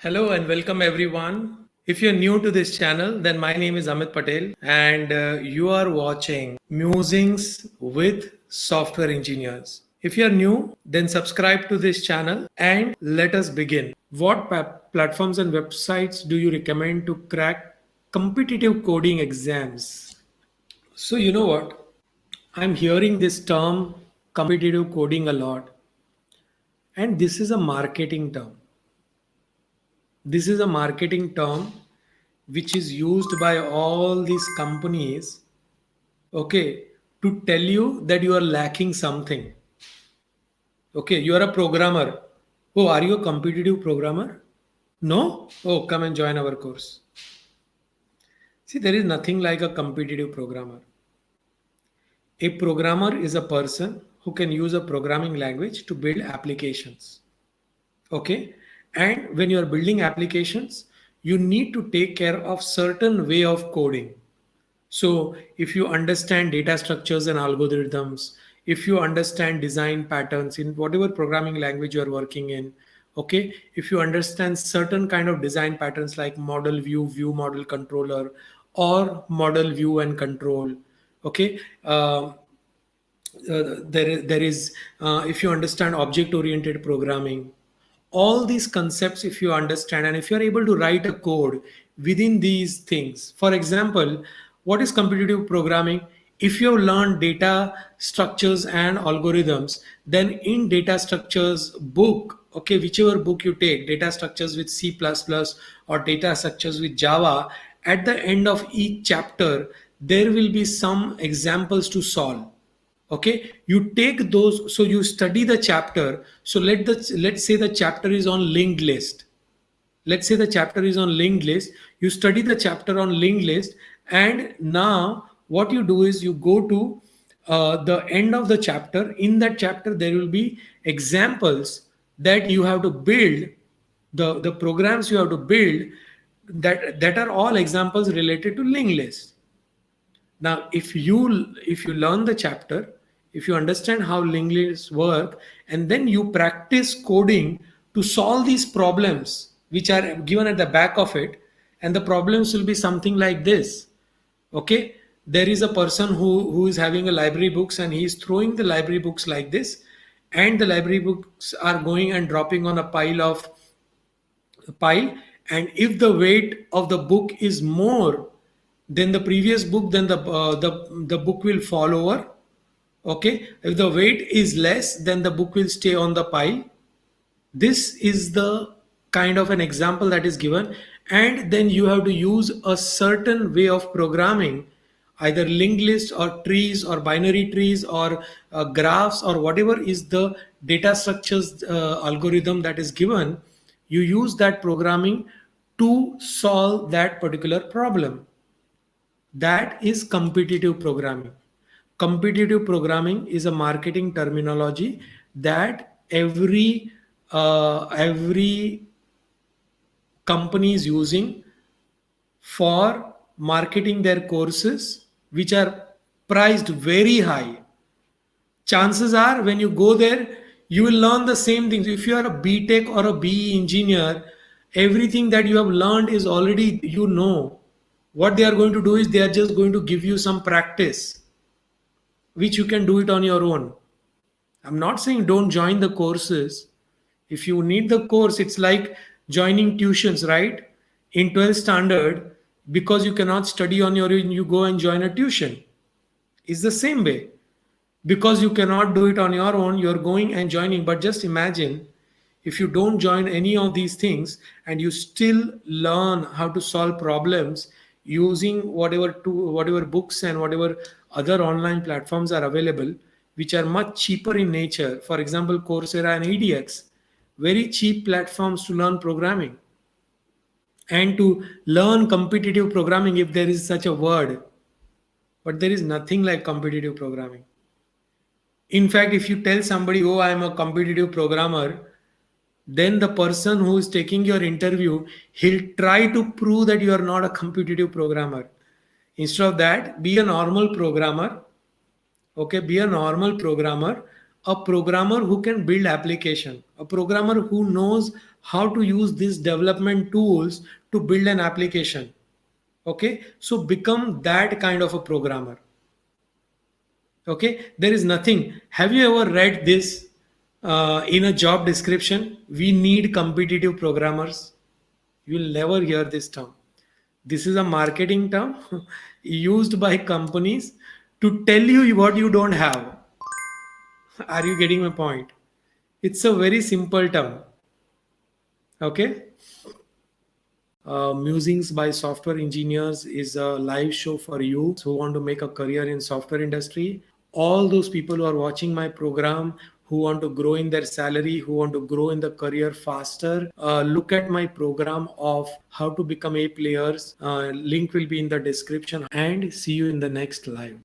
Hello and welcome everyone. If you're new to this channel, then my name is Amit Patel and you are watching Musings with Software Engineers. If you're new, then subscribe to this channel and let us begin. What platforms and websites do you recommend to crack competitive coding exams? So, you know what? I'm hearing this term competitive coding a lot, and this is a marketing term. This is a marketing term which is used by all these companies, okay, to tell you that you are lacking something. Okay, you are a programmer. Oh, are you a competitive programmer? No? Oh, come and join our course. See, there is nothing like a competitive programmer. A programmer is a person who can use a programming language to build applications. Okay, and when you are building applications, you need to take care of certain way of coding. So if you understand data structures and algorithms, if you understand design patterns in whatever programming language you are working in, okay, if you understand certain kind of design patterns like model view, view model controller, or model view and control, okay, there is if you understand object oriented programming, all these concepts, if you understand and if you're able to write a code within these things. For example, what is competitive programming? If you have learned data structures and algorithms, then in data structures book, okay, whichever book you take, data structures with C++ or data structures with Java, at the end of each chapter there will be some examples to solve. Okay, you take those, so you study the chapter. So let's say the chapter is on linked list. Let's say the chapter is on linked list. You study the chapter on linked list, and now what you do is you go to the end of the chapter. In that chapter there will be examples that you have to build, the programs you have to build, that are all examples related to linked list. Now, if you learn the chapter, if you understand how linked lists work, and then you practice coding to solve these problems which are given at the back of it, and the problems will be something like this. Okay, there is a person who is having a library books and he is throwing the library books like this, and the library books are going and dropping on a pile, and if the weight of the book is more than the previous book, then the book will fall over. Okay, if the weight is less, then the book will stay on the pile. This is the kind of an example that is given, and then you have to use a certain way of programming, either linked list or trees or binary trees or graphs or whatever is the data structures algorithm that is given. You use that programming to solve that particular problem. That is competitive programming. Competitive programming is a marketing terminology that every company is using for marketing their courses, which are priced very high. Chances are when you go there, you will learn the same things. If you are a BTech or a BE engineer, everything that you have learned is already, you know. What they are going to do is they are just going to give you some practice, which you can do it on your own. I'm not saying don't join the courses. If you need the course, it's like joining tuitions, right? In 12th standard, because you cannot study on your own, you go and join a tuition. It's the same way. Because you cannot do it on your own, you're going and joining. But just imagine if you don't join any of these things and you still learn how to solve problems using whatever books and whatever other online platforms are available, which are much cheaper in nature. For example, Coursera and edX, very cheap platforms to learn programming and to learn competitive programming, if there is such a word. But there is nothing like competitive programming. In fact, if you tell somebody, oh, I am a competitive programmer, then the person who is taking your interview, he'll try to prove that you are not a competitive programmer. Instead of that, be a normal programmer. Okay, be a normal programmer. a programmer who can build application, a programmer who knows how to use these development tools to build an application. Okay, so become that kind of a programmer. Okay, there is nothing. Have you ever read this in a job description? We need competitive programmers. You'll never hear this term. This is a marketing term used by companies to tell you what you don't have. Are you getting my point? It's a very simple term. Okay. Musings by Software Engineers is a live show for you who want to make a career in software industry. All those people who are watching my program, who want to grow in their salary, who want to grow in the career faster, look at my program of how to become A players. Link will be in the description, and see you in the next live.